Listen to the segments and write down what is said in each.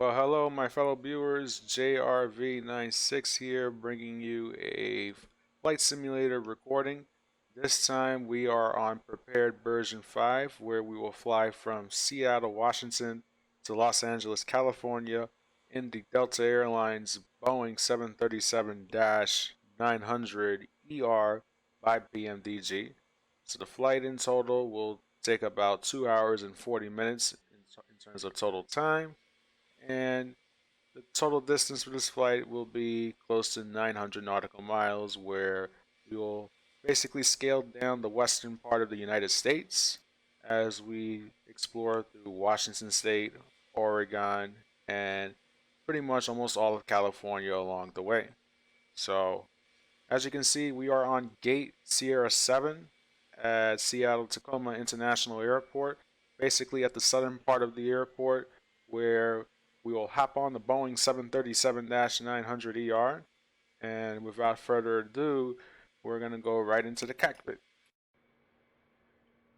Well, hello, my fellow viewers. JRV96 here, bringing you a flight simulator recording. This time we are on prepared version 5, where we will fly from Seattle, Washington to Los Angeles, California in the Delta Airlines Boeing 737-900ER by PMDG. So the flight in total will take about 2 hours and 40 minutes in terms of total time. And the total distance for this flight will be close to 900 nautical miles, where we will basically scale down the western part of the United States as we explore through Washington State, Oregon, and pretty much almost all of California along the way. So, as you can see, we are on Gate Sierra 7 at Seattle Tacoma International Airport, basically at the southern part of the airport, where we will hop on the Boeing 737-900ER, and without further ado, we're going to go right into the cockpit.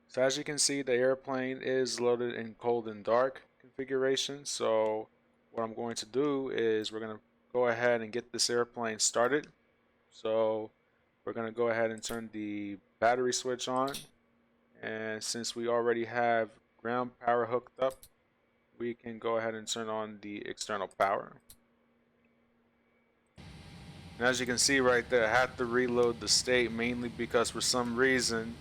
So as you can see, the airplane is loaded in cold and dark configuration. So what I'm going to do is we're going to go ahead and get this airplane started. So we're going to go ahead and turn the battery switch on. And since we already have ground power hooked up, we can go ahead and turn on the external power. And as you can see right there, I had to reload the state mainly because for some reason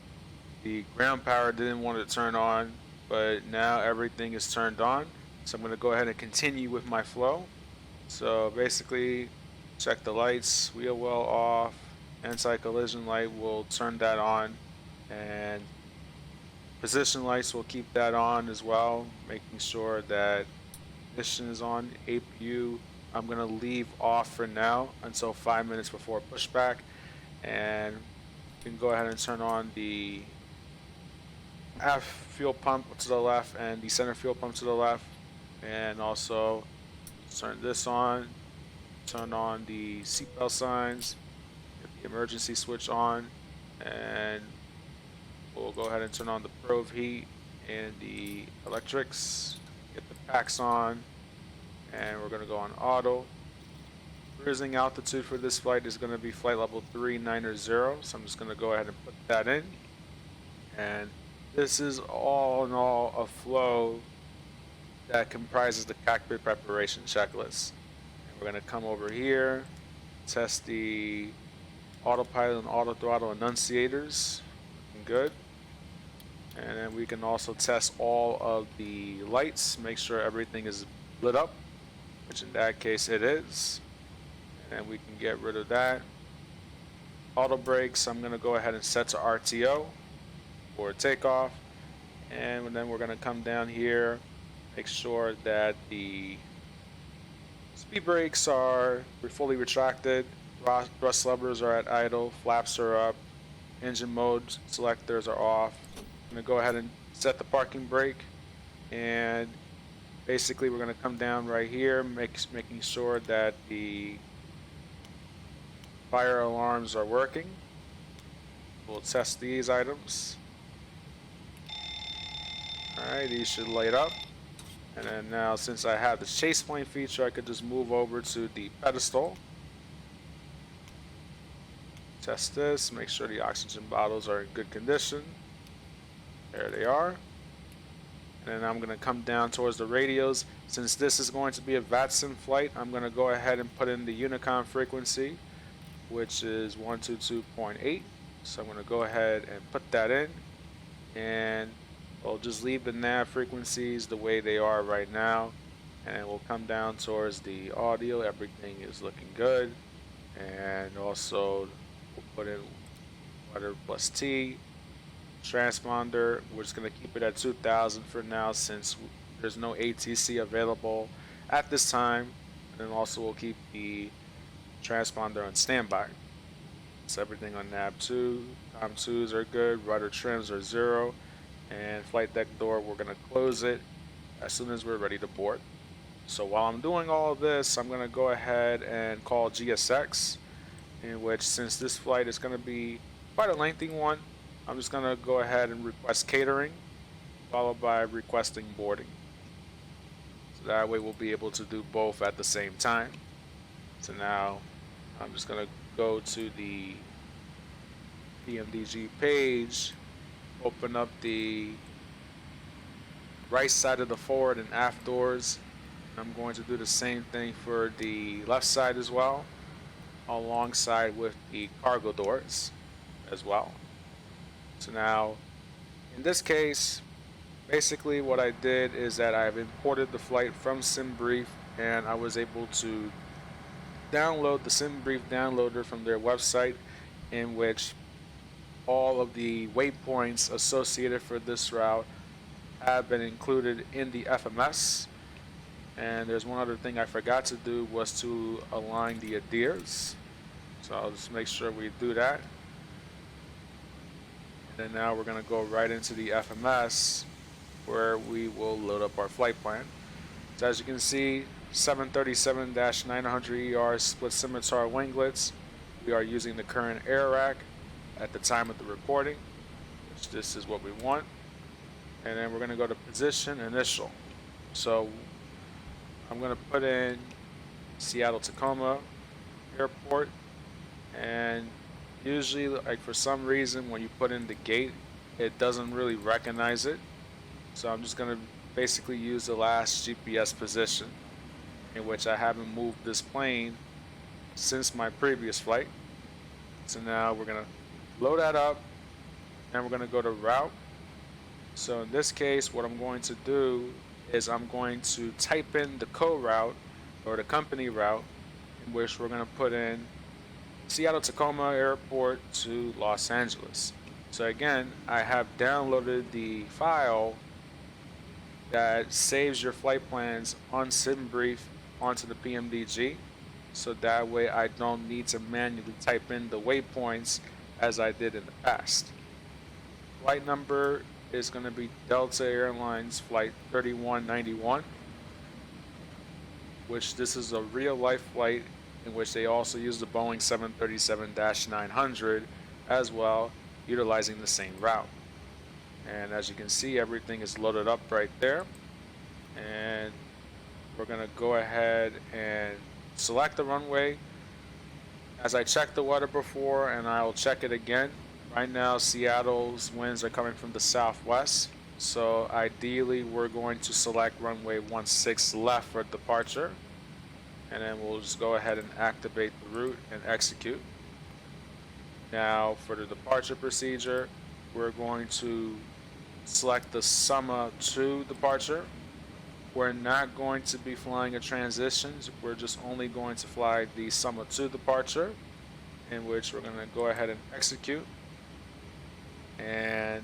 the ground power didn't want to turn on, but now everything is turned on. So I'm going to go ahead and continue with my flow. So basically, check the lights, wheel well off, anti-collision light, will turn that on, and position lights will keep that on as well, making sure that ignition is on. APU I'm going to leave off for now until 5 minutes before pushback, and you can go ahead and turn on the aft fuel pump to the left and the center fuel pump to the left, and also turn this on, turn on the seatbelt signs, get the emergency switch on, and we'll go ahead and turn on the probe heat and the electrics, get the packs on, and we're going to go on auto. Cruising altitude for this flight is going to be flight level 390, so I'm just going to go ahead and put that in. And this is all in all a flow that comprises the cockpit preparation checklist. And we're going to come over here, test the autopilot and auto throttle enunciators. Looking good. And then we can also test all of the lights, make sure everything is lit up, which in that case it is. And we can get rid of that. Auto brakes, I'm going to go ahead and set to RTO for takeoff. And then we're going to come down here, make sure that the speed brakes are fully retracted, thrust levers are at idle, flaps are up, engine mode selectors are off. I'm going to go ahead and set the parking brake, and basically we're going to come down right here, making sure that the fire alarms are working. We'll test these items. Alright, these should light up. And then now, since I have the Chaseplane feature, I could just move over to the pedestal. Test this, make sure the oxygen bottles are in good condition. There they are. And then I'm going to come down towards the radios. Since this is going to be a VATSIM flight, I'm going to go ahead and put in the Unicom frequency, which is 122.8. So I'm going to go ahead and put that in. And we'll just leave the nav frequencies the way they are right now. And we'll come down towards the audio. Everything is looking good. And also we'll put in weather plus T. Transponder, we're just going to keep it at 2000 for now since there's no ATC available at this time. And then also we'll keep the transponder on standby. So everything on nav 2, com 2s are good, rudder trims are 0, and flight deck door, we're going to close it as soon as we're ready to board. So while I'm doing all of this, I'm going to go ahead and call GSX, in which, since this flight is going to be quite a lengthy one, I'm just going to go ahead and request catering, followed by requesting boarding. So So that way we'll be able to do both at the same time. So now I'm just gonna go to the PMDG page, open up the right side of the forward and aft doors. I'm going to do the same thing for the left side as well, alongside with the cargo doors as well. So now, in this case, basically what I did is that I've imported the flight from Simbrief, and I was able to download the Simbrief downloader from their website, in which all of the waypoints associated for this route have been included in the FMS. And there's one other thing I forgot to do, was to align the ADIRs. So I'll just make sure we do that. And then now we're going to go right into the FMS, where we will load up our flight plan. So as you can see, 737-900ER split scimitar winglets. We are using the current air rack at the time of the recording, which this is what we want. And then we're going to go to position initial. So I'm going to put in Seattle Tacoma Airport, and usually, like, for some reason when you put in the gate, it doesn't really recognize it. So I'm just going to basically use the last GPS position, in which I haven't moved this plane since my previous flight. So now we're going to load that up, and we're going to go to route. So in this case, what I'm going to do is I'm going to type in the co-route or the company route, in which we're going to put in Seattle Tacoma Airport to Los Angeles. So again, I have downloaded the file that saves your flight plans on Simbrief onto the PMDG, so that way I don't need to manually type in the waypoints as I did in the past. Flight number is going to be Delta Airlines Flight 3191, which this is a real life flight in which they also use the Boeing 737-900 as well, utilizing the same route. And as you can see, everything is loaded up right there. And we're going to go ahead and select the runway. As I checked the weather before, and I'll check it again, right now Seattle's winds are coming from the southwest. So ideally we're going to select runway 16 left for departure. And then we'll just go ahead and activate the route and execute. Now for the departure procedure, we're going to select the Summer to departure. We're not going to be flying a transition. We're just only going to fly the Summer to departure, in which we're going to go ahead and execute. And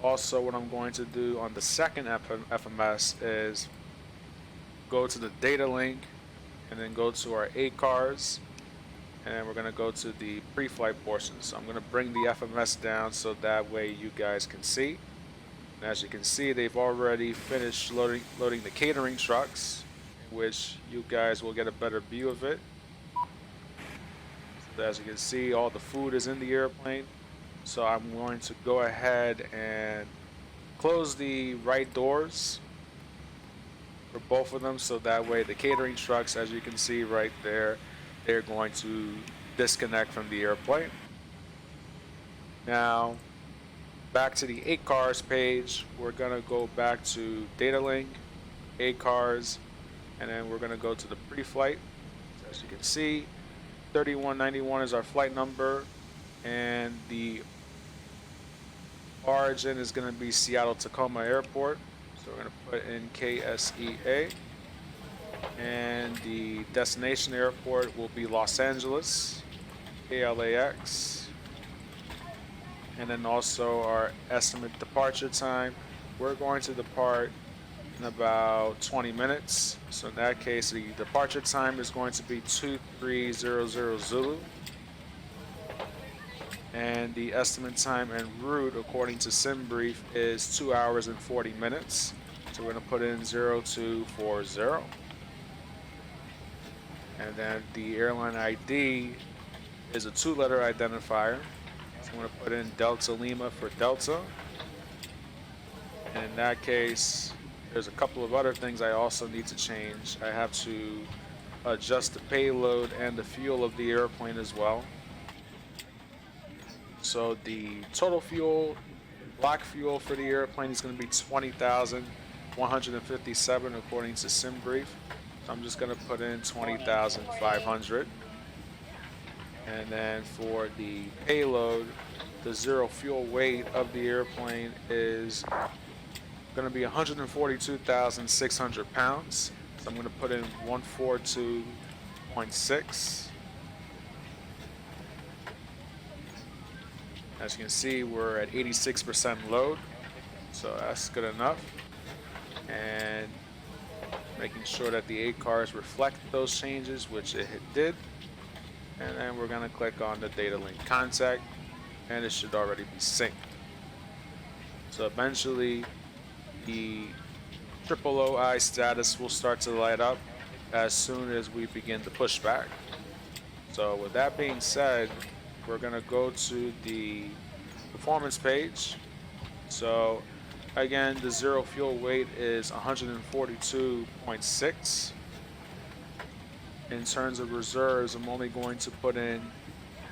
also what I'm going to do on the second FMS is go to the data link and then go to our ACARS, and then we're going to go to the pre-flight portion. So I'm going to bring the FMS down so that way you guys can see. And as you can see, they've already finished loading the catering trucks, in which you guys will get a better view of it. So as you can see, all the food is in the airplane. So I'm going to go ahead and close the right doors for both of them, so that way the catering trucks, as you can see right there, they're going to disconnect from the airplane. Now back to the ACARS page, we're going to go back to data link, ACARS, and then we're going to go to the pre-flight. So as you can see, 3191 is our flight number, and the origin is going to be Seattle Tacoma Airport. So we're going to put in KSEA, and the destination airport will be Los Angeles, KLAX, and then also our estimate departure time. We're going to depart in about 20 minutes. So in that case, the departure time is going to be 2300 Zulu. And the estimate time en route, according to Simbrief, is 2 hours and 40 minutes. So we're going to put in 0240. And then the airline ID is a 2-letter identifier. So I'm going to put in Delta Lima for Delta. And in that case, there's a couple of other things I also need to change. I have to adjust the payload and the fuel of the airplane as well. So the total fuel, block fuel for the airplane is going to be 20,157 according to Simbrief. So I'm just going to put in 20,500. And then for the payload, the zero fuel weight of the airplane is going to be 142,600 pounds. So I'm going to put in 142.6. As you can see, we're at 86% load, so that's good enough. And making sure that the ACARs reflect those changes, which it did. And then we're going to click on the data link contact, and it should already be synced. So eventually the OOI status will start to light up as soon as we begin the pushback. So with that being said, we're going to go to the performance page. So again, the zero fuel weight is 142.6. In terms of reserves, I'm only going to put in,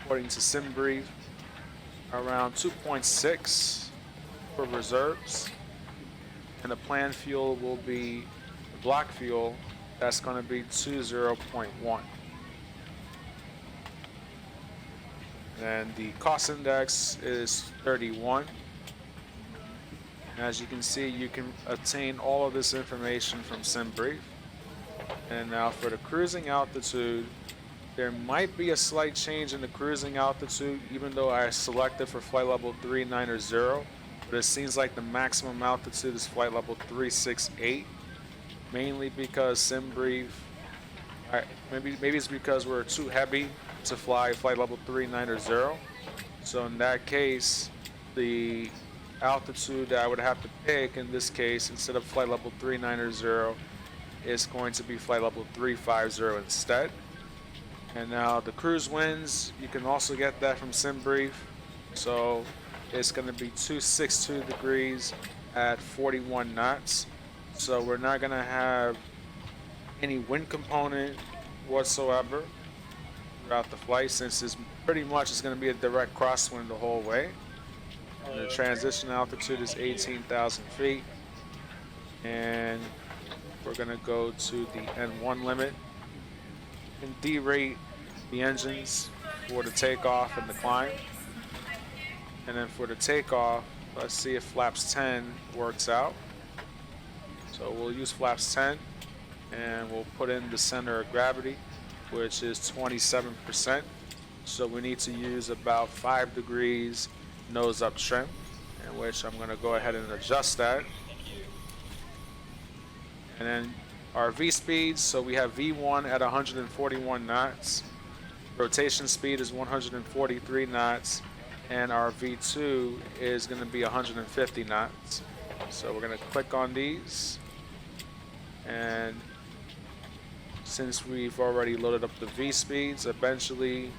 according to Simbrief, around 2.6 for reserves. And the planned fuel will be the block fuel. That's going to be 20.1. And the cost index is 31. And as you can see, you can obtain all of this information from Simbrief. And now for the cruising altitude, there might be a slight change in the cruising altitude, even though I selected for flight level 390, but it seems like the maximum altitude is flight level 368, mainly because Simbrief, maybe it's because we're too heavy to fly flight level 390. So in that case, the altitude that I would have to pick in this case, instead of flight level 390, is going to be flight level 350 instead. And now the cruise winds, you can also get that from Simbrief. So it's going to be 262 degrees at 41 knots. So we're not going to have any wind component whatsoever throughout the flight, since it's pretty much is going to be a direct crosswind the whole way. And the transition altitude is 18,000 feet. And we're going to go to the N1 limit and derate the engines for the takeoff and the climb. And then for the takeoff, let's see if flaps 10 works out. So we'll use flaps 10 and we'll put in the center of gravity, which is 27%. So we need to use about 5 degrees nose up trim, in which I'm going to go ahead and adjust that. And then our V speeds, so we have V1 at 141 knots, rotation speed is 143 knots, and our V2 is going to be 150 knots. So we're going to click on these, and since we've already loaded up the V speeds, eventually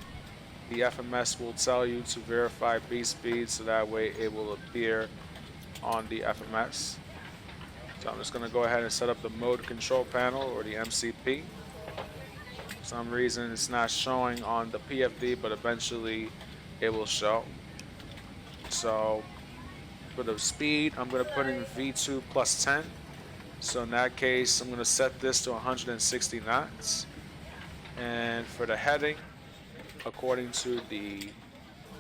the FMS will tell you to verify V speeds, so that way it will appear on the FMS. So I'm just going to go ahead and set up the mode control panel, or the MCP. For some reason it's not showing on the PFD, but eventually it will show. So for the speed, I'm going to put in V2 plus 10. So in that case, I'm going to set this to 160 knots. And for the heading, according to the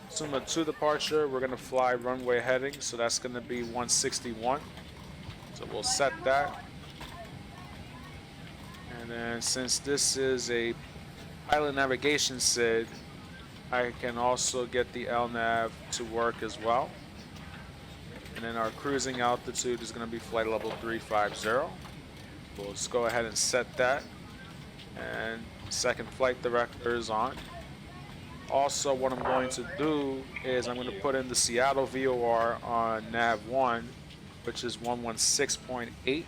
Suma 2 departure, we're going to fly runway heading, so that's going to be 161. So we'll set that. And then since this is a pilot navigation SID, I can also get the LNAV to work as well. And then our cruising altitude is going to be flight level 350. We'll just go ahead and set that. And second flight director is on. Also, what I'm going to do is I'm going to put in the Seattle VOR on nav1, which is 116.8,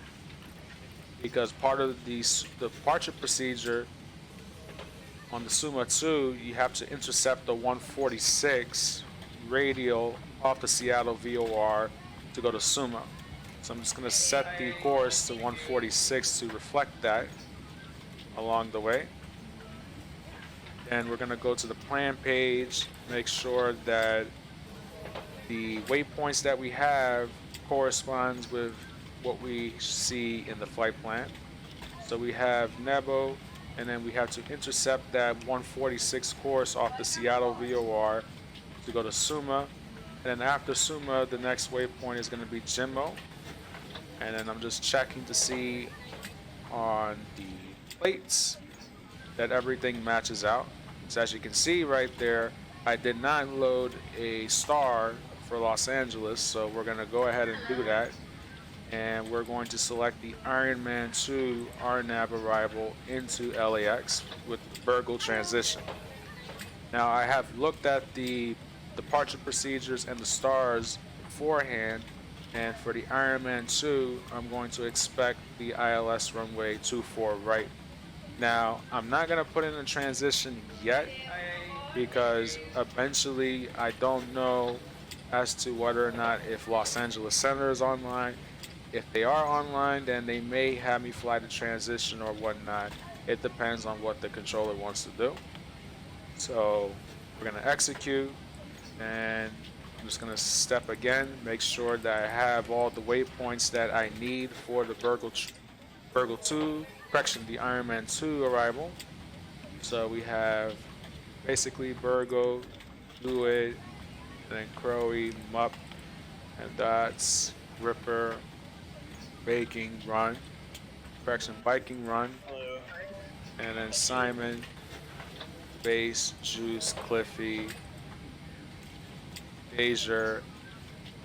because part of the departure procedure on the Suma 2, you have to intercept the 146 radial off the Seattle VOR to go to Suma. So I'm just going to set the course to 146 to reflect that along the way. And we're going to go to the plan page, make sure that the waypoints that we have corresponds with what we see in the flight plan. So we have Nebo, and then we have to intercept that 146 course off the Seattle VOR to go to Suma. And then after Suma, the next waypoint is going to be Jimmo. And then I'm just checking to see on the plates that everything matches out. So as you can see right there, I did not load a star for Los Angeles, so we're going to go ahead and do that. And we're going to select the Ironman 2 RNAV arrival into LAX with the Virgo transition. Now I have looked at the departure procedures and the stars beforehand, and for the Ironman 2, I'm going to expect the ILS runway 24 right. Now, I'm not going to put in a transition yet because eventually I don't know as to whether or not if Los Angeles Center is online. If they are online, then they may have me fly the transition or whatnot. It depends on what the controller wants to do. So we're going to execute, and I'm just going to step again, make sure that I have all the waypoints that I need for the Virgo 2, correction, the Ironman 2 arrival. So we have basically Virgo, Fluid, then Crowy, Mup, and that's Ripper, Baking Run, correction, Biking Run, and then Simon, Base, Juice, Cliffy, Asia,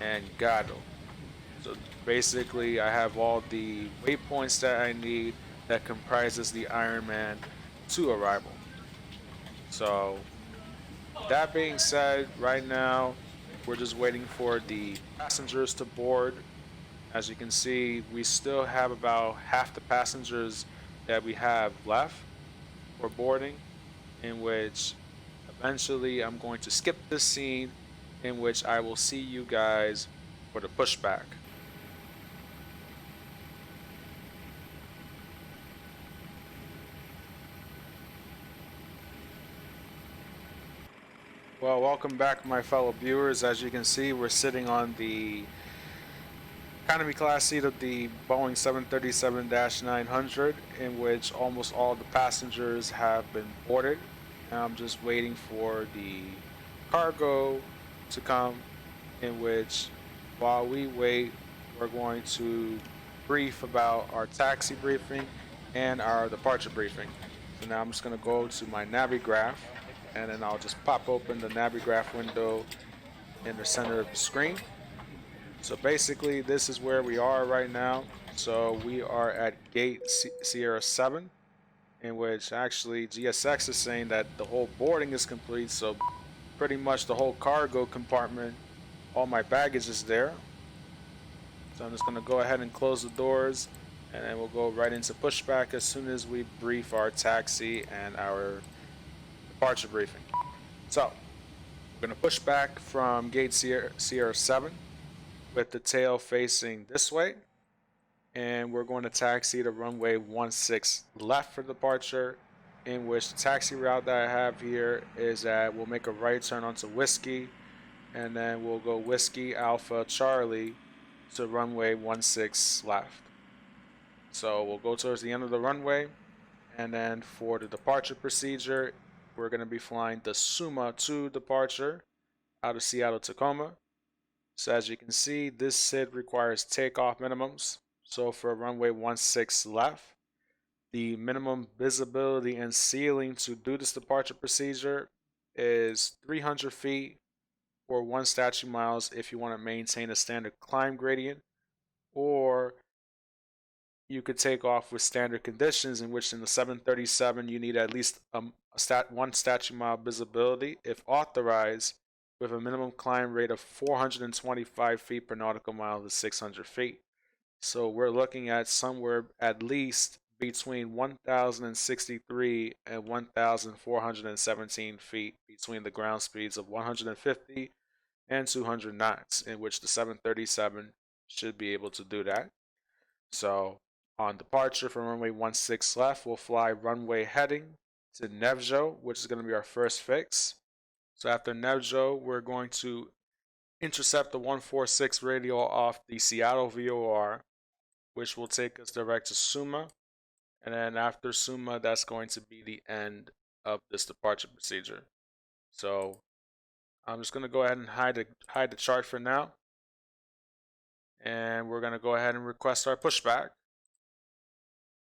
and Gado. So basically I have all the waypoints that I need that comprises the Ironman 2 arrival. So that being said, right now we're just waiting for the passengers to board. As you can see, we still have about half the passengers that we have left for boarding, in which eventually I'm going to skip this scene, in which I will see you guys for the pushback. Well, welcome back, my fellow viewers. As you can see, we're sitting on the economy class seat of the Boeing 737-900, in which almost all the passengers have been boarded. Now I'm just waiting for the cargo to come, in which while we wait, we're going to brief about our taxi briefing and our departure briefing. So now I'm just going to go to my Navigraph, and then I'll just pop open the Navigraph window in the center of the screen. So basically this is where we are right now. So we are at gate Sierra 7, in which actually GSX is saying that the whole boarding is complete. So pretty much the whole cargo compartment, all my baggage is there. So I'm just going to go ahead and close the doors, and then we'll go right into pushback as soon as we brief our taxi and our departure briefing. So we're going to push back from gate Sierra 7 with the tail facing this way, and we're going to taxi to runway 16 left for departure, in which the taxi route that I have here is that we'll make a right turn onto Whiskey, and then we'll go Whiskey Alpha Charlie to runway 16 left. So we'll go towards the end of the runway, and then for the departure procedure, we're going to be flying the Suma 2 departure out of Seattle Tacoma. So as you can see, this SID requires takeoff minimums. So for runway 16 left, the minimum visibility and ceiling to do this departure procedure is 300 feet or 1 statute miles if you want to maintain a standard climb gradient, or you could take off with standard conditions, in which in the 737 you need at least 1 statute mile visibility if authorized, with a minimum climb rate of 425 feet per nautical mile to 600 feet. So we're looking at somewhere at least between 1,063 and 1,417 feet between the ground speeds of 150 and 200 knots, in which the 737 should be able to do that. So on departure from runway 16 left, we'll fly runway heading to NGXu, which is going to be our first fix. So after NGXu, we're going to intercept the 146 radial off the Seattle VOR, which will take us direct to Suma. And then after Suma, that's going to be the end of this departure procedure. So I'm just going to go ahead and hide the chart for now. And we're going to go ahead and request our pushback.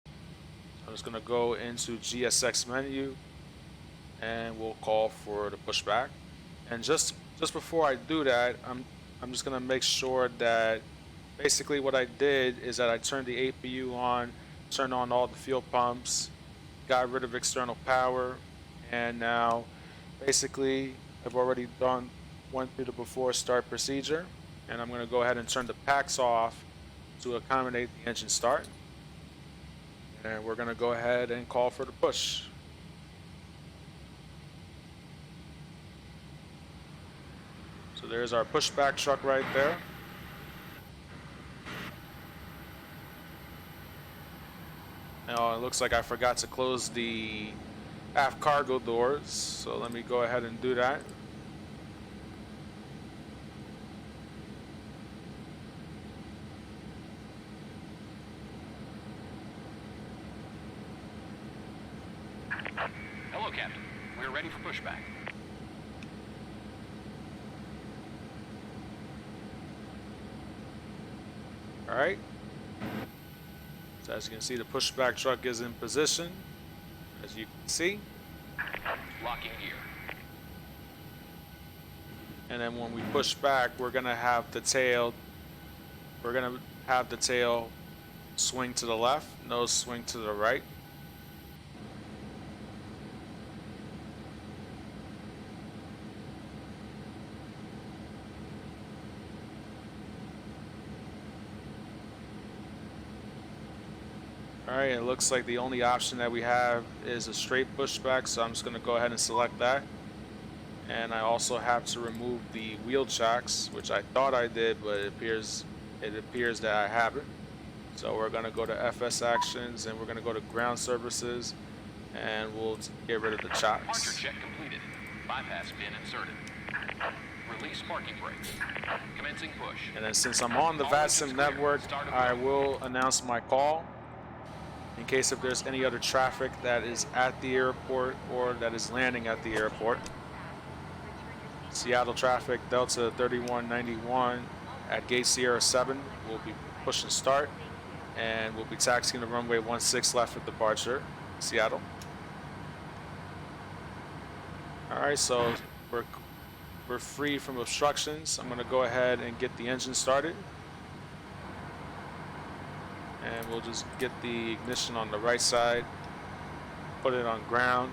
I'm just going to go into GSX menu and we'll call for the pushback. And just before I do that, I'm just going to make sure that basically what I did is that I turned the APU on, turned on all the fuel pumps, got rid of external power, and now basically I've already went through the before start procedure, and I'm going to go ahead and turn the packs off to accommodate the engine start. And we're going to go ahead and call for the push. So there's our pushback truck right there. Now it looks like I forgot to close the aft cargo doors, so let me go ahead and do that. Hello, Captain. We're ready for pushback. All right. So as you can see, the pushback truck is in position, as you can see. Locking gear. And then when we push back, we're gonna have the tail. We're gonna have the tail swing to the left, nose swing to the right. Alright, it looks like the only option that we have is a straight pushback, so I'm just going to go ahead and select that. And I also have to remove the wheel chocks, which I thought I did, but it appears that I haven't. So we're going to go to FS Actions, and we're going to go to Ground Services, and we'll get rid of the chocks. Departure check completed. Bypass pin inserted. Release parking brakes. Commencing push. And then since I'm on the VATSIM network, I will announce my call. In case if there's any other traffic that is at the airport or that is landing at the airport. Seattle traffic, Delta3191 at gate Sierra 7 will be pushing start, and we'll be taxiing the runway 16 left for departure, Seattle. All right, so we're free from obstructions. I'm going to go ahead and get the engine started. And we'll just get the ignition on the right side, put it on ground,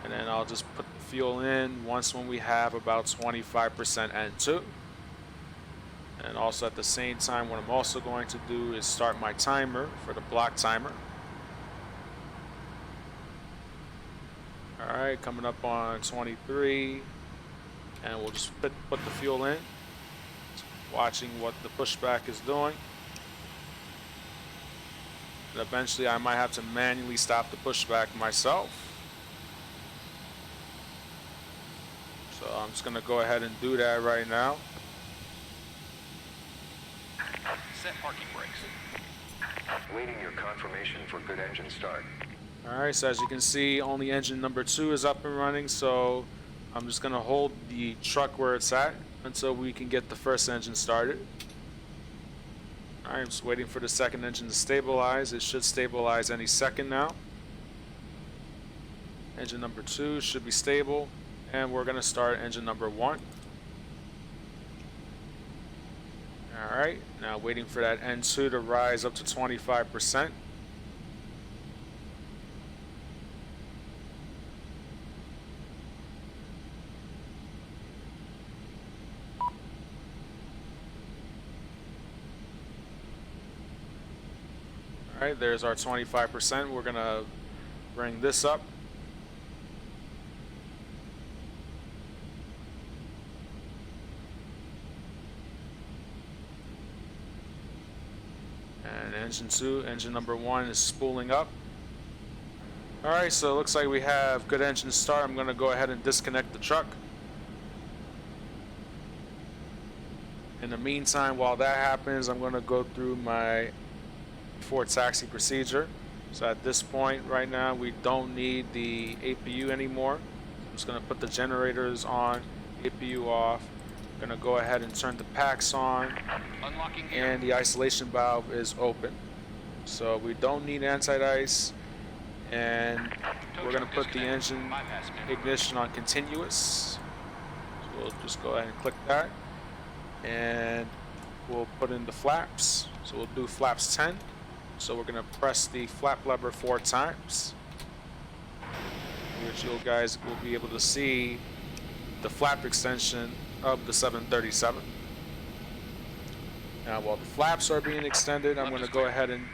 and then I'll just put the fuel in when we have about 25% N2. And also at the same time, what I'm also going to do is start my timer for the block timer. All right, coming up on 23, and we'll just put the fuel in, watching what the pushback is doing. And eventually I might have to manually stop the pushback myself. So I'm just going to go ahead and do that right now. Set parking brakes. Waiting your confirmation for good engine start. Alright, so as you can see, only engine number 2 is up and running, so I'm just going to hold the truck where it's at until we can get the first engine started. I'm just waiting for the second engine to stabilize. It should stabilize any second now. Engine number 2 should be stable, and we're going to start engine number 1. Alright, now waiting for that N2 to rise up to 25%. Alright, there's our 25%. We're going to bring this up. And engine 2, engine number 1 is spooling up. Alright, so it looks like we have good engine start. I'm going to go ahead and disconnect the truck. In the meantime, while that happens, I'm going to go through my before taxi procedure. So at this point right now, we don't need the APU anymore. I'm just going to put the generators on, APU off. I'm going to go ahead and turn the packs on, and the isolation valve is open. So we don't need anti-ice, and we're going to put the engine ignition on continuous. So we'll just go ahead and click that, and we'll put in the flaps. So we'll do flaps 10. So we're going to press the flap lever 4 times, which you guys will be able to see the flap extension of the 737. Now while the flaps are being extended, I'm going to go ahead and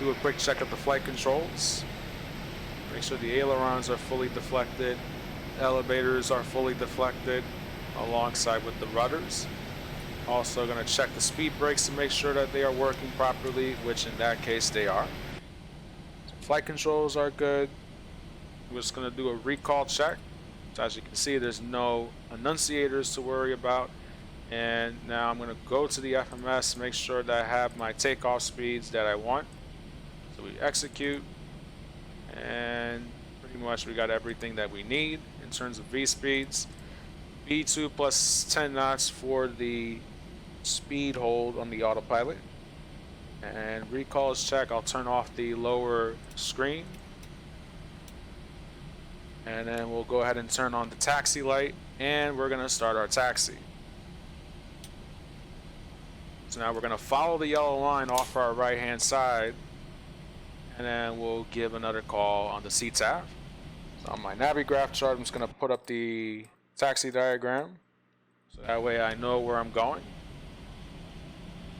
do a quick check of the flight controls. Make sure the ailerons are fully deflected, elevators are fully deflected alongside with the rudders. Also going to check the speed brakes to make sure that they are working properly, which in that case they are. So flight controls are good. We're just going to do a recall check. So as you can see, there's no annunciators to worry about. And now I'm going to go to the FMS, make sure that I have my takeoff speeds that I want. So we execute, and pretty much we got everything that we need in terms of V speeds. V2 plus 10 knots for the speed hold on the autopilot. And recalls check, I'll turn off the lower screen. And then we'll go ahead and turn on the taxi light, and we're going to start our taxi. So now we're going to follow the yellow line off our right hand side, and then we'll give another call on the CTAF. So on my Navigraph chart, I'm just going to put up the taxi diagram, so that way I know where I'm going.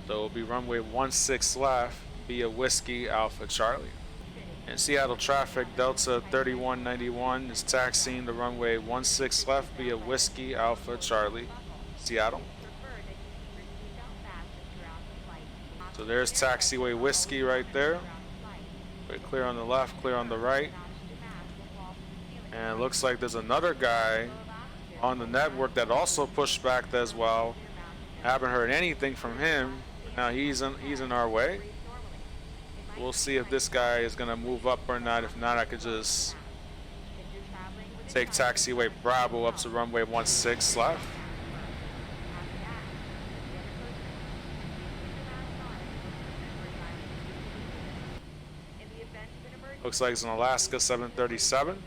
So it'll be runway 16 left via Whiskey Alpha Charlie. In Seattle traffic, Delta3191 is taxiing the runway 16 left via Whiskey Alpha Charlie, Seattle. So there's taxiway Whiskey right there. We're clear on the left, clear on the right. And it looks like there's another guy on the network that also pushed back as well. I haven't heard anything from him. Now he's in our way. We'll see if this guy is gonna move up or not. If not, I could just take taxiway Bravo up to runway 16 left. Looks like it's an Alaska 737.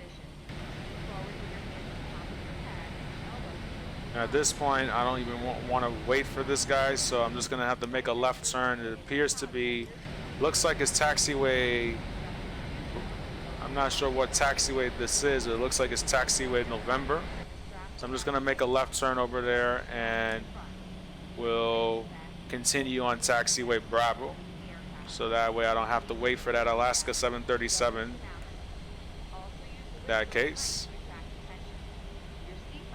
At this point, I don't even want to wait for this guy, so I'm just going to have to make a left turn. It appears to be, looks like it's taxiway, I'm not sure what taxiway this is, but it looks like it's taxiway November. So I'm just going to make a left turn over there, and we'll continue on taxiway Bravo. So that way I don't have to wait for that Alaska 737 in that case.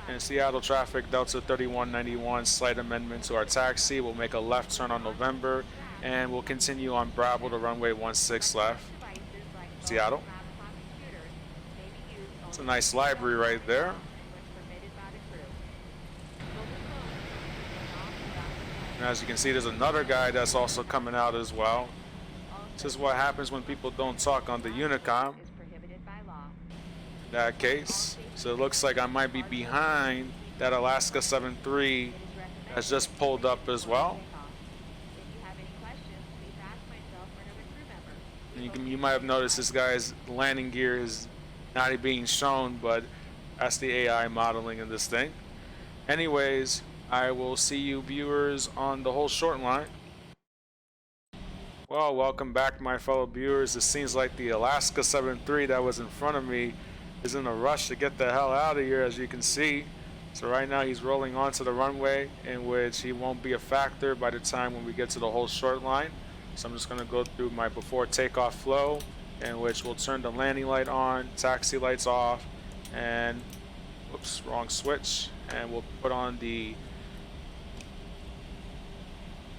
In Seattle traffic, Delta3191, slight amendment to our taxi. We'll make a left turn on November, and we'll continue on Bravo to runway 16 left, Seattle. It's a nice library right there. And as you can see, there's another guy that's also coming out as well. This is what happens when people don't talk on the Unicom. In that case. So it looks like I might be behind that Alaska 73 that's just pulled up as well. And you might have noticed this guy's landing gear is not being shown, but that's the AI modeling in this thing. Anyways, I will see you viewers on the whole short line. Well, welcome back, my fellow viewers. It seems like the Alaska 73 that was in front of me is in a rush to get the hell out of here, as you can see. So right now he's rolling onto the runway, in which he won't be a factor by the time when we get to the whole short line. So I'm just going to go through my before takeoff flow, in which we'll turn the landing light on, taxi lights off, and oops, wrong switch, and we'll put on the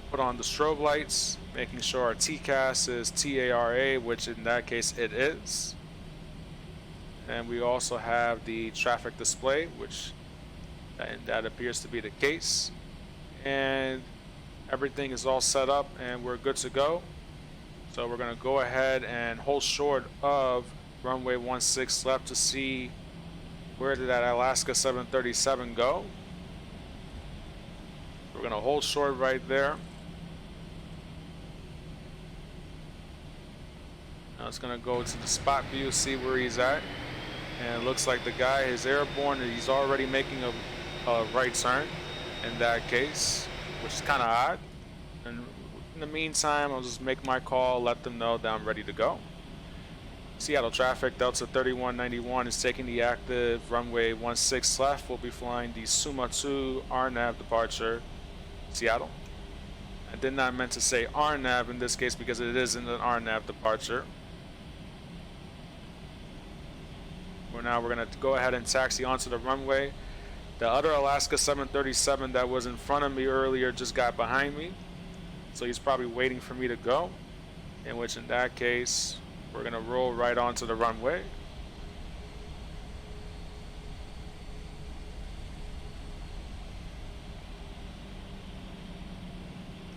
Put on the strobe lights, making sure our TCAS is TARA, which in that case it is. And we also have the traffic display, which that appears to be the case. And everything is all set up and we're good to go. So we're going to go ahead and hold short of runway 16 left to see where did that Alaska 737 go. We're going to hold short right there. Now it's going to go to the spot view, see where he's at. And it looks like the guy is airborne and he's already making a right turn in that case, which is kind of odd. And in the meantime, I'll just make my call, let them know that I'm ready to go. Seattle traffic, Delta3191 is taking the active runway 16 left. We'll be flying the Suma 2 RNAV departure, Seattle. I did not meant to say RNAV in this case because it isn't an RNAV departure. Now we're going to go ahead and taxi onto the runway. The other Alaska 737 that was in front of me earlier just got behind me. So he's probably waiting for me to go. In which in that case, we're going to roll right onto the runway.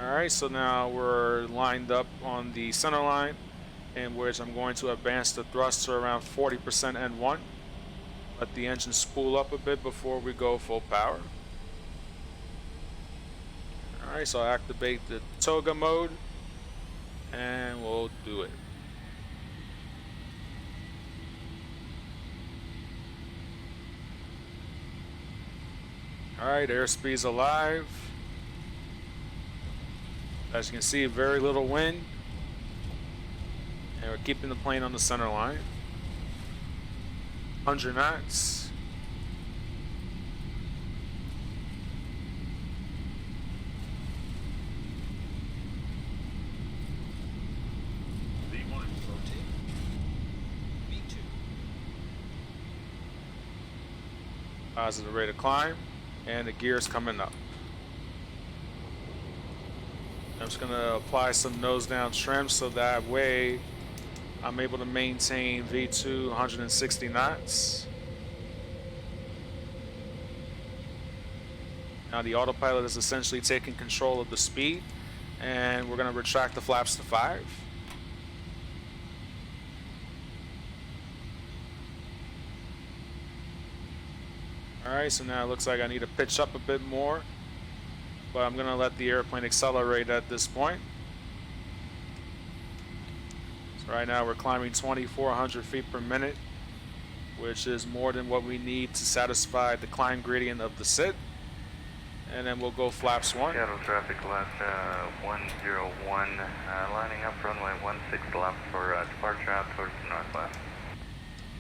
Alright, so now we're lined up on the center line, in which I'm going to advance the thrust to around 40% N1. Let the engine spool up a bit before we go full power. Alright, so I'll activate the toga mode and we'll do it. Alright, airspeed's alive. As you can see, very little wind. And we're keeping the plane on the center line. 100 knots. V1 rotate. V2. Positive rate of climb. And the gear's coming up. I'm just going to apply some nose down trim so that way I'm able to maintain V2 160 knots. Now the autopilot is essentially taking control of the speed, and we're going to retract the flaps to 5. Alright, so now it looks like I need to pitch up a bit more, but I'm going to let the airplane accelerate at this point. Right now we're climbing 2,400 feet per minute, which is more than what we need to satisfy the climb gradient of the SIT. And then we'll go flaps 1. Seattle traffic left 101, lining up runway 16 left for departure out towards the northwest.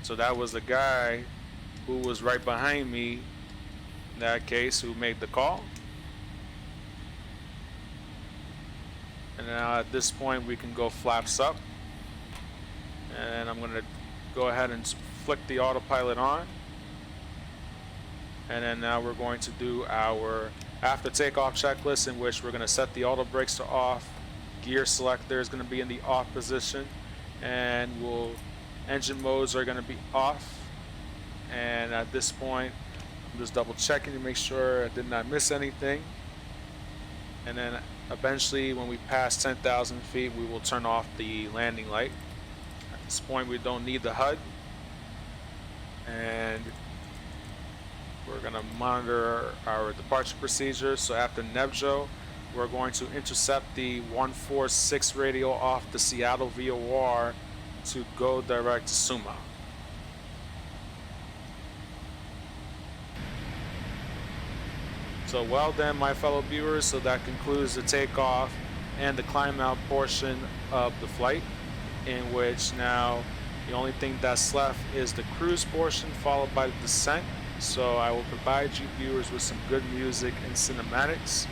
So that was the guy who was right behind me in that case who made the call. And now at this point we can go flaps up. And I'm going to go ahead and flick the autopilot on. And then now we're going to do our after takeoff checklist, in which we're going to set the auto brakes to off. Gear selector is going to be in the off position. And engine modes are going to be off. And at this point, I'm just double checking to make sure I did not miss anything. And then eventually when we pass 10,000 feet, we will turn off the landing light. At this point we don't need the HUD, and we're going to monitor our departure procedures. So after NEVJO, we're going to intercept the 146 radial off the Seattle VOR to go direct to Suma. So well done, my fellow viewers. So that concludes the takeoff and the climb out portion of the flight, in which now the only thing that's left is the cruise portion followed by the descent. So I will provide you viewers with some good music and cinematics.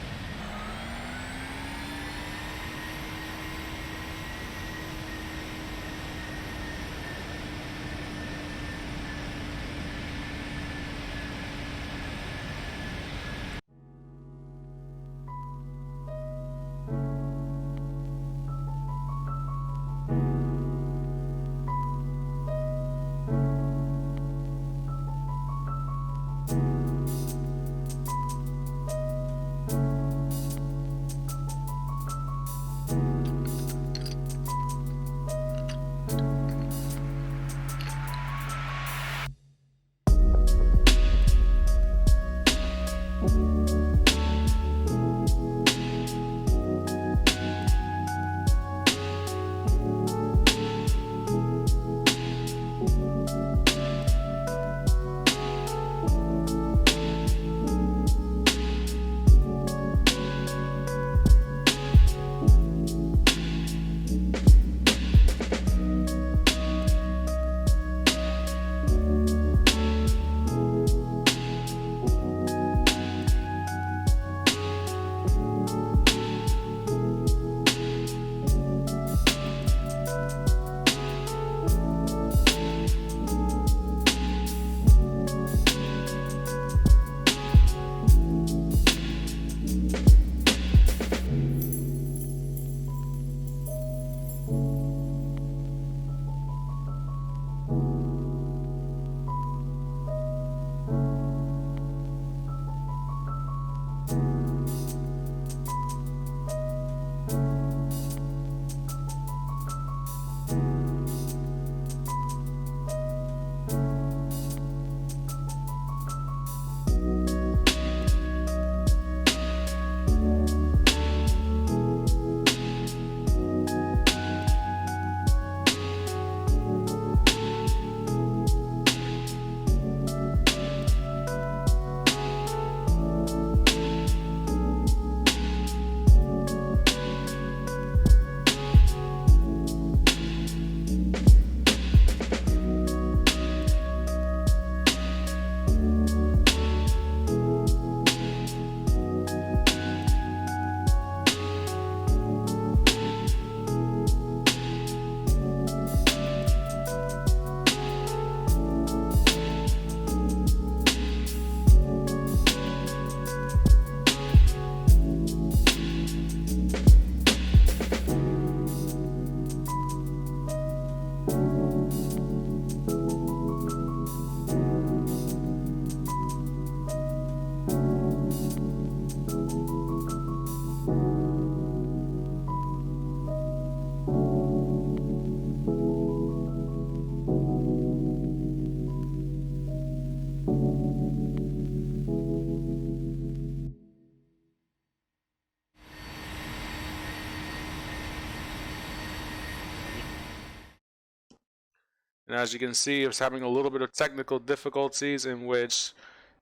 And as you can see, it was having a little bit of technical difficulties in which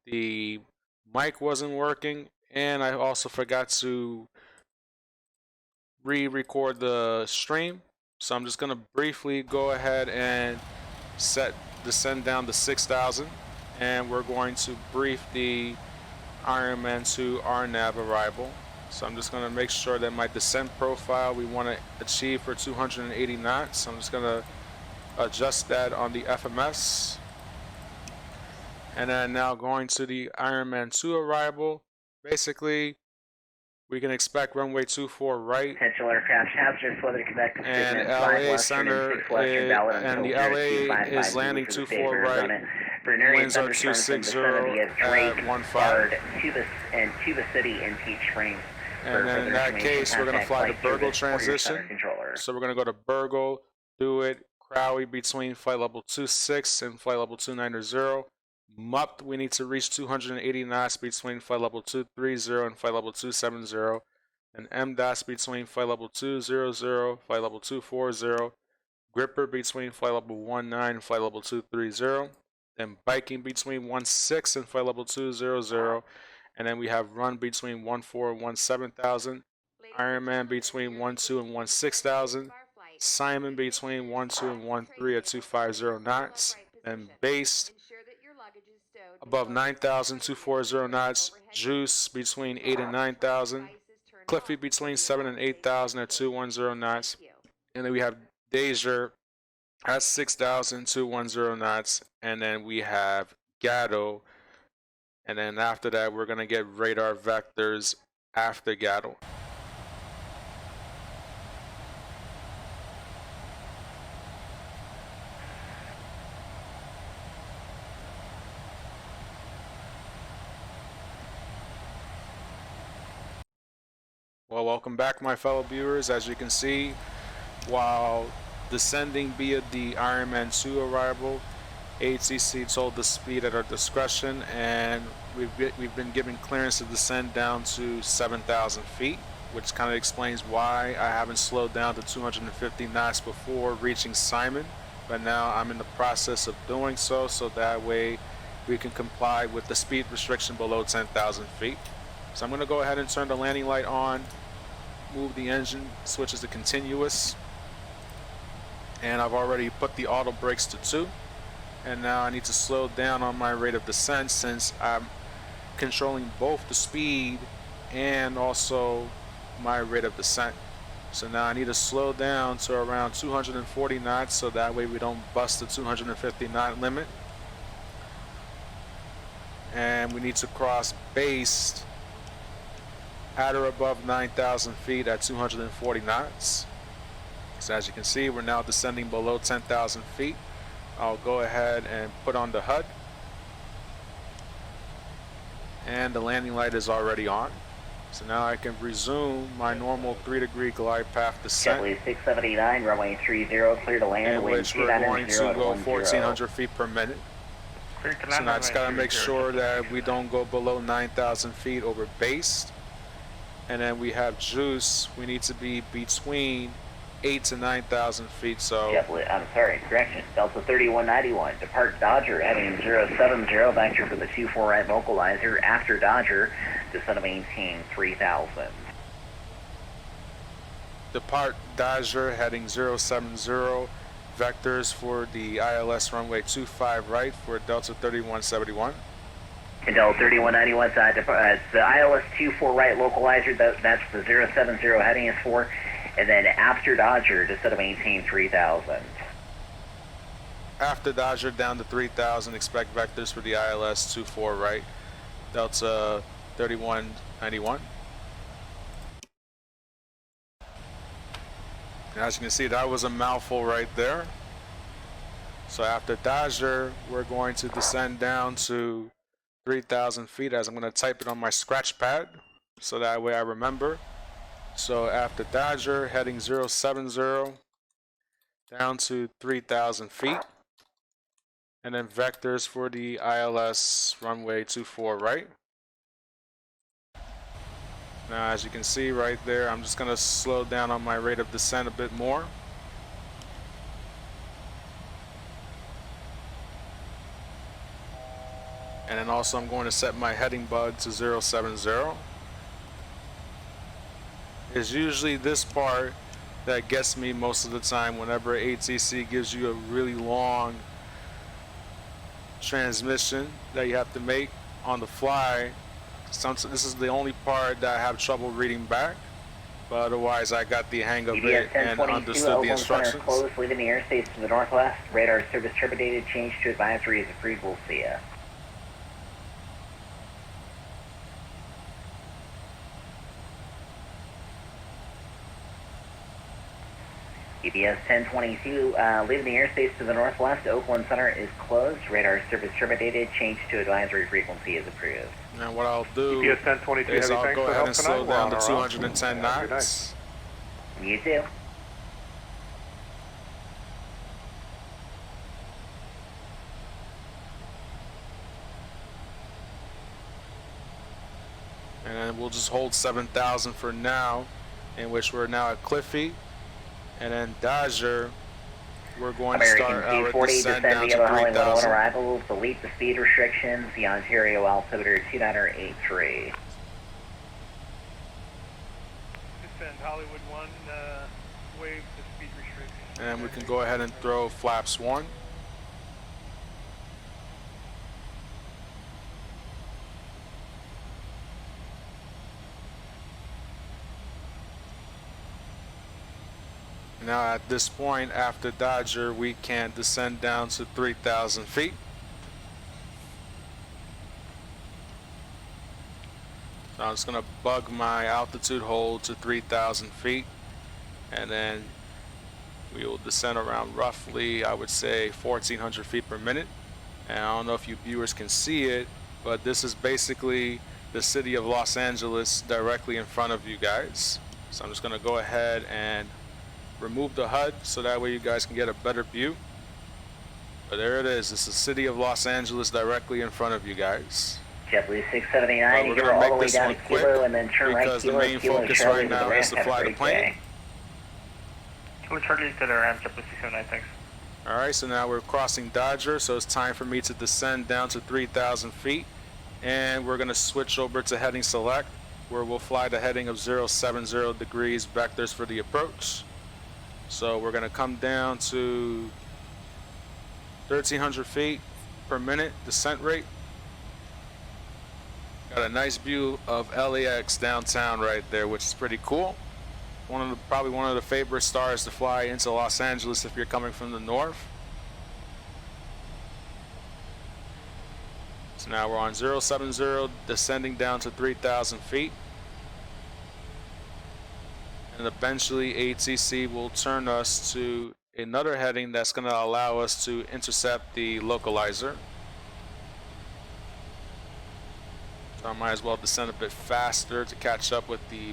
the mic wasn't working, and I also forgot to re-record the stream. So I'm just gonna briefly go ahead and descend down to 6,000, and we're going to brief the Ironman 2 RNAV arrival. So I'm just gonna make sure that my descent profile we want to achieve for 280 knots. So I'm just gonna adjust that on the FMS. And then now going to the Ironman 2 arrival. Basically, we can expect runway 24 right. Potential aircraft hazardous weather Quebec And LA Center and the LA is landing 24 right. Winds are 260 at 15. And Tuba City and Peach Springs. And then in that case, we're going to fly the Burgle transition. So we're going to go to Burgle, do it, Crowley between flight level 26 and flight level 290. MUP, we need to reach 280 knots between flight level 230 and flight level 270. And MDOS between flight level 200, flight level 240. Gripper between flight level 19 and flight level 230. Then biking between 16 and flight level 200. And then we have run between 14 and 17,000. Ironman between 12 and 16,000. Simon between 12 and 13 at 250 knots. And based above 9,000, 240 knots. Juice between 8 and 9,000. Cliffy between 7 and 8,000 at 210 knots. And then we have Deja at 6,000, 210 knots. And then we have Gatto. And then after that, we're going to get radar vectors after Gatto. Well, welcome back, my fellow viewers. As you can see, while descending via the Ironman 2 arrival, ATC told the speed at our discretion, and we've been given clearance to descend down to 7,000 feet, which kind of explains why I haven't slowed down to 250 knots before reaching Simon. But now I'm in the process of doing so that way we can comply with the speed restriction below 10,000 feet. So I'm going to go ahead and turn the landing light on, move the engine switches to continuous, and I've already put the auto brakes to 2. And now I need to slow down on my rate of descent since I'm controlling both the speed and also my rate of descent. So now I need to slow down to around 240 knots so that way we don't bust the 250 knot limit. And we need to cross base at or above 9,000 feet at 240 knots. So as you can see, we're now descending below 10,000 feet. I'll go ahead and put on the HUD. And the landing light is already on. So now I can resume my normal 3-degree glide path descent. Jetway 679, runway 30, clear to land. In which we're going to go 1,400 feet per minute. So now I just got to make sure that we don't go below 9,000 feet over base. And then we have juice. We need to be between 8 to 9,000 feet. So correction. Delta 3191, depart Dodger heading 070, vector for the 24 right vocalizer. After Dodger, descend to maintain 3,000. Depart Dodger heading 070, vectors for the ILS runway 25 right for Delta 3171. And Delta 3191 side, the ILS 24 right localizer, that's the 070 heading is for. And then after Dodger, descend to maintain 3,000. After Dodger down to 3,000, expect vectors for the ILS 24 right, Delta 3191. And as you can see, that was a mouthful right there. So after Dodger, we're going to descend down to 3,000 feet as I'm going to type it on my scratch pad so that way I remember. So after Dodger, heading 070 down to 3,000 feet. And then vectors for the ILS runway 24 right. Now as you can see right there, I'm just going to slow down on my rate of descent a bit more. And then also I'm going to set my heading bug to 070. It's usually this part that gets me most of the time whenever ATC gives you a really long transmission that you have to make on the fly. This is the only part that I have trouble reading back, but otherwise I got the hang of it and understood the instructions. Close, leaving the airspace to the northwest. Radar service terminated. Change to advisory is approved. We'll see ya. EBS 1022, leaving the airspace to the northwest. Oakland Center is closed. Radar service terminated. Change to advisory frequency is approved. And what I'll do EBS 1022, is I'll thanks go for ahead help and tonight. slow We're down on to our own. 210 Have a good knots. You too. And then we'll just hold 7,000 for now, in which we're now at Cliffy. And then Dodger, we're going to start our P3DV5 descent down to Hollywood on 3,000. arrival. Delete the speed restrictions. The Ontario altimeter 2983. Descend Hollywood 1, waive the speed restriction. And we can go ahead and throw flaps 1. Now at this point after Dodger, we can descend down to 3,000 feet. So I'm just going to bug my altitude hold to 3,000 feet, and then we will descend around roughly, I would say, 1,400 feet per minute. And I don't know if you viewers can see it, but this is basically the city of Los Angeles directly in front of you guys. So I'm just going to go ahead and remove the HUD so that way you guys can get a better view. But there it is. It's the city of Los Angeles directly in front of you guys. JetBlue 6789, But we're you go going to all the make way this down one to quick Kilo and then turn right because the Kilo, main Kilo, focus Charlie right to the now ramp. is to Have a fly the great plane. day. Kilo Charlie to the ramp, JetBlue 679, thanks. Alright, so now we're crossing Dodger, so it's time for me to descend down to 3,000 feet. And we're going to switch over to heading select, where we'll fly the heading of 070 degrees vectors for the approach. So we're going to come down to 1,300 feet per minute descent rate. Got a nice view of LAX downtown right there, which is pretty cool. Probably one of the favorite stars to fly into Los Angeles if you're coming from the north. So now we're on 070, descending down to 3,000 feet. And eventually ATC will turn us to another heading that's going to allow us to intercept the localizer. So I might as well descend a bit faster to catch up with the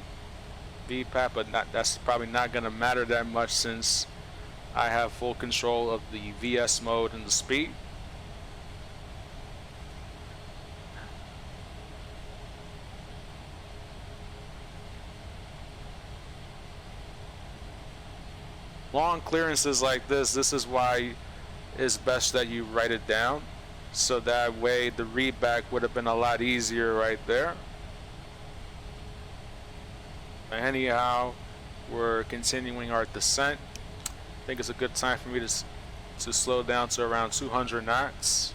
VPAP, but that's probably not going to matter that much since I have full control of the VS mode and the speed. Long clearances like this is why it's best that you write it down, so that way the readback would have been a lot easier right there. Anyhow, we're continuing our descent. I think it's a good time for me to slow down to around 200 knots.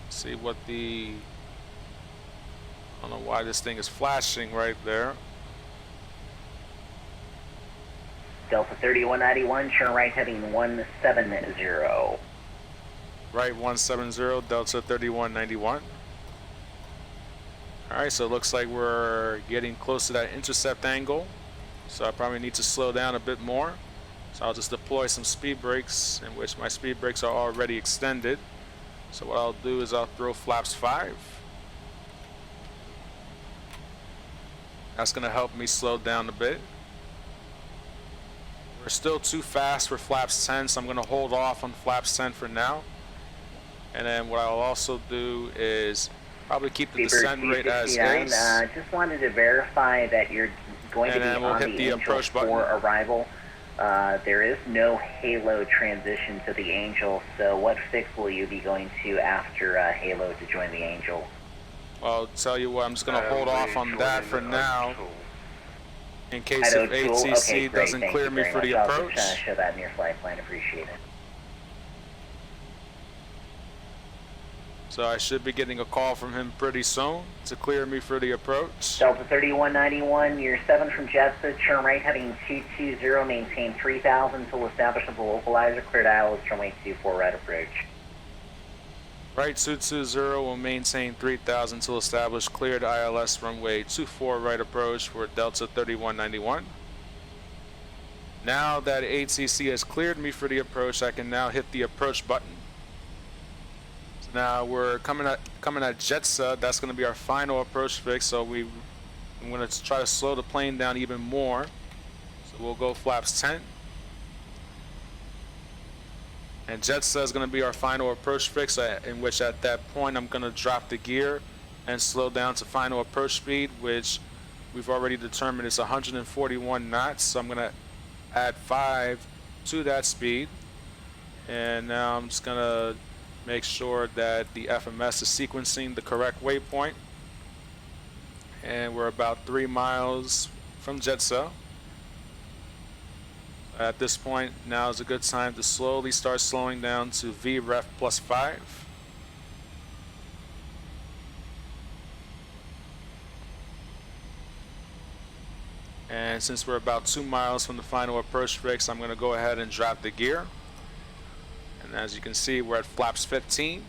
See what I don't know why this thing is flashing right there. Delta 3191, turn right heading 170. Right 170, Delta 3191. Alright, so it looks like we're getting close to that intercept angle. So I probably need to slow down a bit more. So I'll just deploy some speed brakes, in which my speed brakes are already extended. So what I'll do is I'll throw flaps 5. That's going to help me slow down a bit. We're still too fast for flaps 10, so I'm going to hold off on flaps 10 for now. And then what I'll also do is probably keep the descent rate as is. Just wanted to verify that you're going to be And then we'll on hit the the approach button. for arrival. There is no halo transition to the Angel, so what fix will you be going to after halo to join the Angel? Well, I'll tell you what, I'm just going to hold off on that for now, in case At if O2, ATC okay, great, doesn't thank clear you me very for the much. approach. I'll just show that in your flight plan, appreciate it. So I should be getting a call from him pretty soon to clear me for the approach. Delta 3191, you're 7 from Jetsa, turn right heading 220, maintain 3000 until established with the localizer, cleared ILS runway 24 right approach. Right 220 will maintain 3000 until established, cleared ILS runway 24 right approach for Delta 3191. Now that ATC has cleared me for the approach, I can now hit the approach button. So now we're coming at Jetsa. That's going to be our final approach fix. So I'm going to try to slow the plane down even more. So we'll go flaps 10. And Jetsa is going to be our final approach fix, in which at that point I'm going to drop the gear and slow down to final approach speed, which we've already determined is 141 knots. So I'm going to add 5 to that speed. And now I'm just going to make sure that the FMS is sequencing the correct waypoint. And we're about 3 miles from Jetsa. At this point, now is a good time to slowly start slowing down to VREF plus 5. And since we're about 2 miles from the final approach fix, I'm going to go ahead and drop the gear. And as you can see, we're at flaps 15.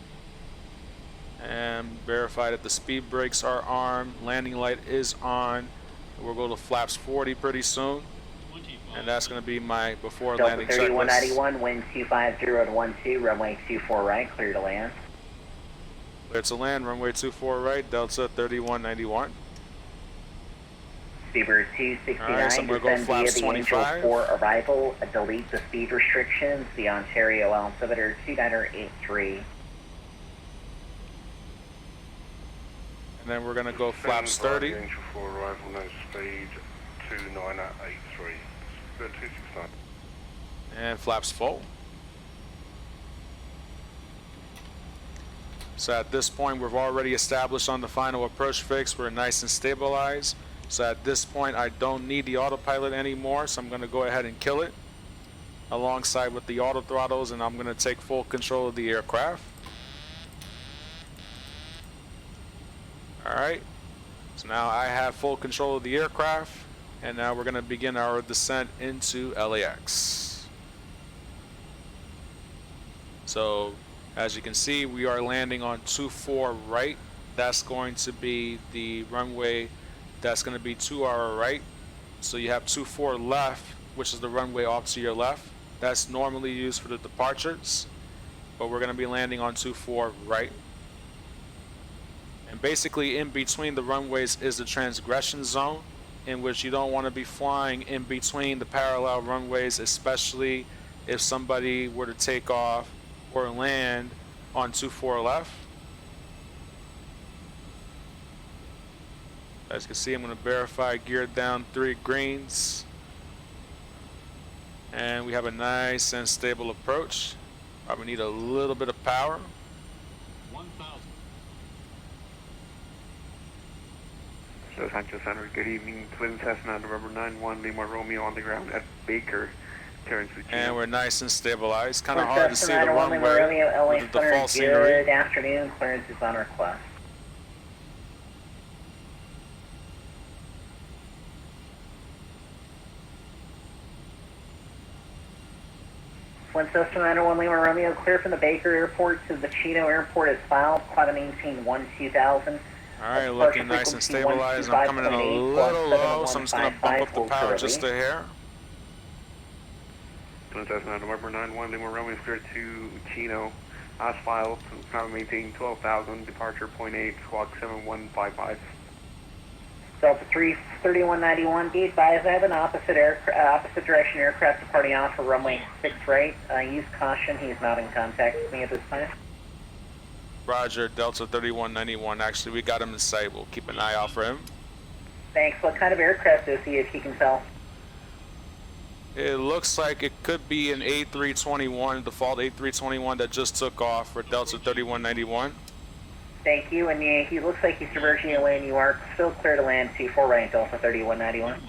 And verify that the speed brakes are armed, landing light is on. We'll go to flaps 40 pretty soon. And that's going to be my before Delta landing 3191, checklist. wind 250 to 12, runway 24 right, clear to land. Clear to land, runway 24 right, Delta 3191. Speedbird 269, Alright, so I'm gonna go descend via flaps the 25. Angel 4 arrival, delete the speed restrictions, the Ontario altimeter 2983. And then we're going to go flaps 30. Angel 4 arrival, no speed, 2983. Good 269. And flaps full. So at this point, we've already established on the final approach fix, we're nice and stabilized. So at this point, I don't need the autopilot anymore, so I'm going to go ahead and kill it alongside with the auto throttles, and I'm going to take full control of the aircraft. Alright, so now I have full control of the aircraft, and now we're going to begin our descent into LAX. So as you can see, we are landing on 24 right. That's going to be the runway that's going to be to our right. So you have 24 left, which is the runway off to your left. That's normally used for the departures, but we're going to be landing on 24 right. And basically in between the runways is the transgression zone, in which you don't want to be flying in between the parallel runways, especially if somebody were to take off or land on 24 left. As you can see, I'm going to verify geared down 3 greens. And we have a nice and stable approach. Probably need a little bit of power. 1,000. So Sancho Center, good evening. Twin Cessna, November 91, Lima Romeo on the ground at Baker, Terrence Uchino. And we're nice and stabilized. Kind of Twin hard to see Cessna the 91, runway Romeo, LA with the Center, false scenery. good afternoon, clearance is on request. Twin Cessna 91 Lima Romeo, clear from the Baker Airport to the Chino Airport is filed. Climb and maintain 12,000. Alright, looking nice and stabilized. I'm coming in a little low, so I'm just going to bump up the power just a hair. Twin Cessna, November 91, Lima Romeo, clear to Chino. As filed, climb and maintain 12,000, departure 0.8, squawk 7155. Delta 3191, be advised I have an opposite direction aircraft departing off for runway 6 right. Use caution, he is not in contact with me at this time. Roger, Delta 3191. Actually, we got him in sight. We'll keep an eye out for him. Thanks. What kind of aircraft is he, if he can tell? It looks like it could be an A321, default A321 that just took off for Delta 3191. Thank you, and Yankee, looks like he's diverging away and you are still clear to land 24 right, Delta 3191.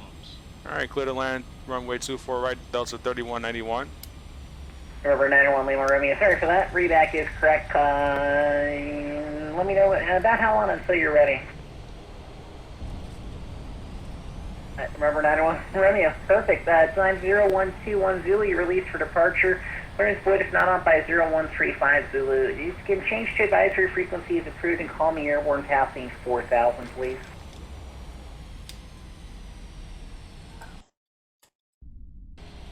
Alright, clear to land, runway 24 right, Delta 3191. River 91 Lima Romeo, sorry for that. Reback is correct. Let me know about how long until you're ready. River 91 Romeo, perfect. Time 0121 Zulu, you released for departure. Clearance void if not on by 0135 Zulu. You can change to advisory frequency if approved and call me airborne passing 4000, please.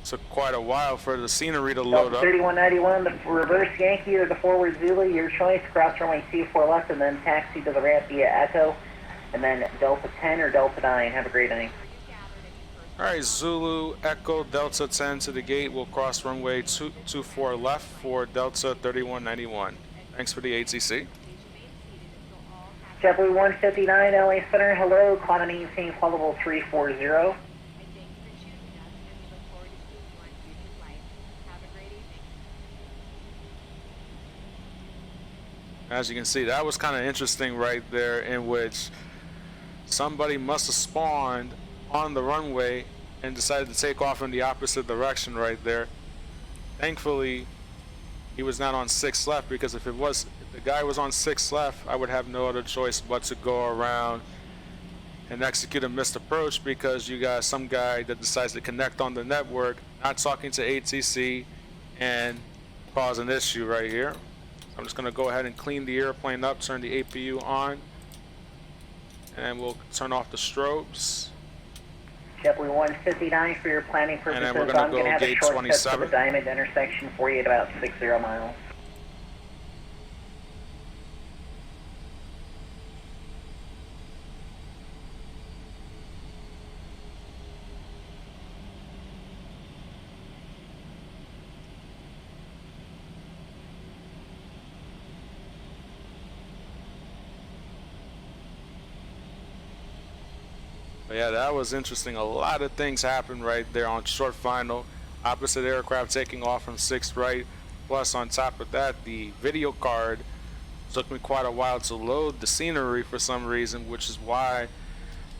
Took quite a while for the scenery to load up. 3191, the reverse Yankee or the forward Zulu, your choice. Cross runway 24 left and then taxi to the ramp via Echo. And then Delta 10 or Delta 9. Have a great night. Alright, Zulu, Echo, Delta 10 to the gate. We'll cross runway 24 left for Delta 3191. Thanks for the ATC. JetBlue 159, LA Center, hello. Climate maintain flight level 340. As you can see, that was kind of interesting right there, in which somebody must have spawned on the runway and decided to take off in the opposite direction right there. Thankfully, he was not on 6 left, because if the guy was on 6 left, I would have no other choice but to go around and execute a missed approach, because you got some guy that decides to connect on the network, not talking to ATC, and cause an issue right here. I'm just going to go ahead and clean the airplane up, turn the APU on, and we'll turn off the strobes. JetBlue 159 for your planning purposes. And then we're going to go have gate a short 27. cut to the Diamond intersection for you at about 60 miles. But yeah, that was interesting. A lot of things happened right there on short final. Opposite aircraft taking off from 6th right. Plus, on top of that, the video card took me quite a while to load the scenery for some reason, which is why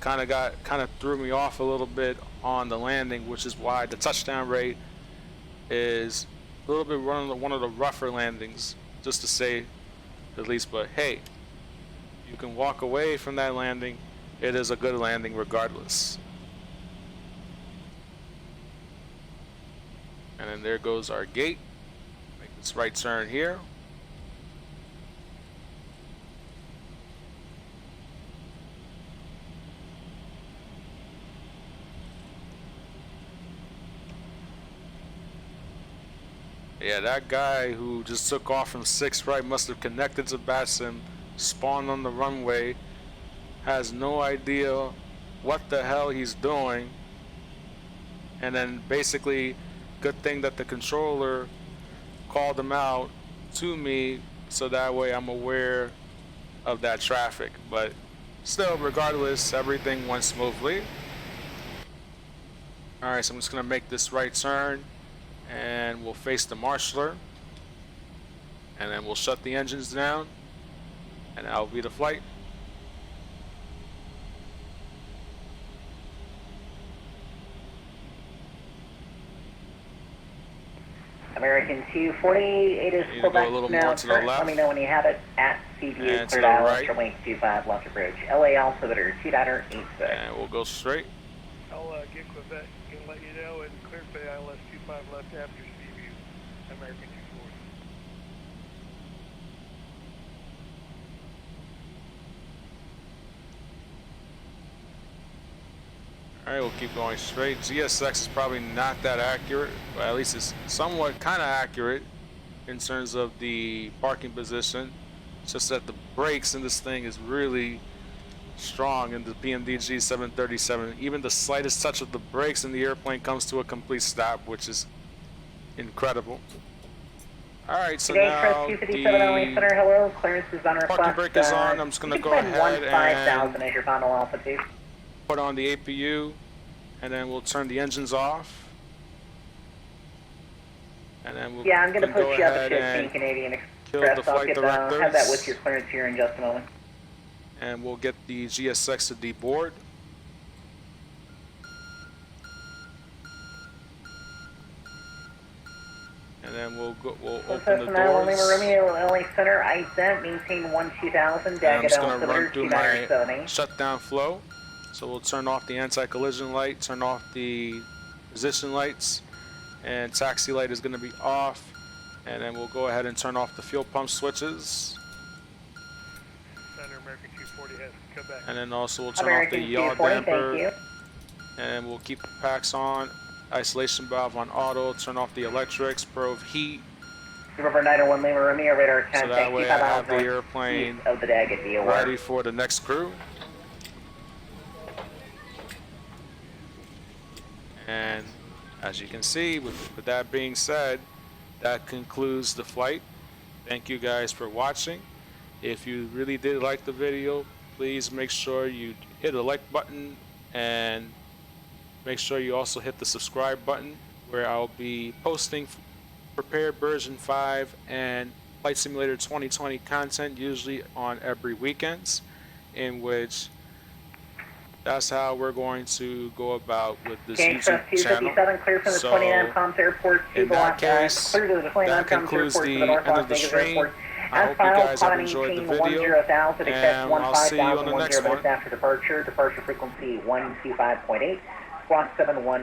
kind of threw me off a little bit on the landing, which is why the touchdown rate is a little bit one of the rougher landings, just to say the least. But hey, you can walk away from that landing. It is a good landing regardless. And then there goes our gate. Make this right turn here. Yeah, that guy who just took off from 6th right must have connected to VATSIM, spawned on the runway, has no idea what the hell he's doing, and then basically, good thing that the controller called him out to me, so that way I'm aware of that traffic. But still, regardless, everything went smoothly. Alright, so I'm just gonna make this right turn, and we'll face the marshaller, and then we'll shut the engines down, and that'll be the flight. American 248 is Quebec a little now. more to the left. Let me know when you have it at CDU And to cleared the island, right. runway 25 left approach. LA altimeter 2.86. And we'll go straight. I'll get Quebec and let you know, and clear for the ILS 25 left after Seaview, American 240. Alright, we'll keep going straight. GSX is probably not that accurate, but at least it's somewhat kind of accurate in terms of the parking position. It's just that the brakes in this thing is really strong in the PMDG 737. Even the slightest touch of the brakes in the airplane comes to a complete stop, which is incredible. Alright, so now the Center, hello. Clearance is on request. parking brake is on. I'm just going to go ahead and as your final altitude. put on the APU, and then we'll turn the engines off. And then we'll Yeah, I'm going to go push you up to ahead 15 and Canadian kill the Express. I'll flight get have that with directors. your clearance here in just a moment. And we'll get the GSX to deboard. And then we'll open the doors. Romeo, LA Center, ISET, maintain 12000, And I'm just Dagadon going to run through my 2970. shutdown flow. So we'll turn off the anti-collision light, turn off the position lights, and taxi light is going to be off. And then we'll go ahead and turn off the fuel pump switches. Center American 240 has come back. And then also we'll turn off the American yaw 240, thank damper. you. And we'll keep the packs on. Isolation valve on auto. Turn off the electrics, probe heat. November 901 Lima Romeo, radar 10, So that thank way you. I have the airplane Of the Daggett deal. ready for the next crew. And as you can see, with that being said, that concludes the flight. Thank you guys for watching. If you really did like the video, please make sure you hit the like button and make sure you also hit the subscribe button, where I'll be posting prepared version 5 and Flight Simulator 2020 content, usually on every weekends, in which that's how we're going to go about with this YouTube channel. So in that case, that concludes the end of the stream. I hope you guys have enjoyed the video, and I'll see you on the next one. After departure frequency 125.8, squawk 71.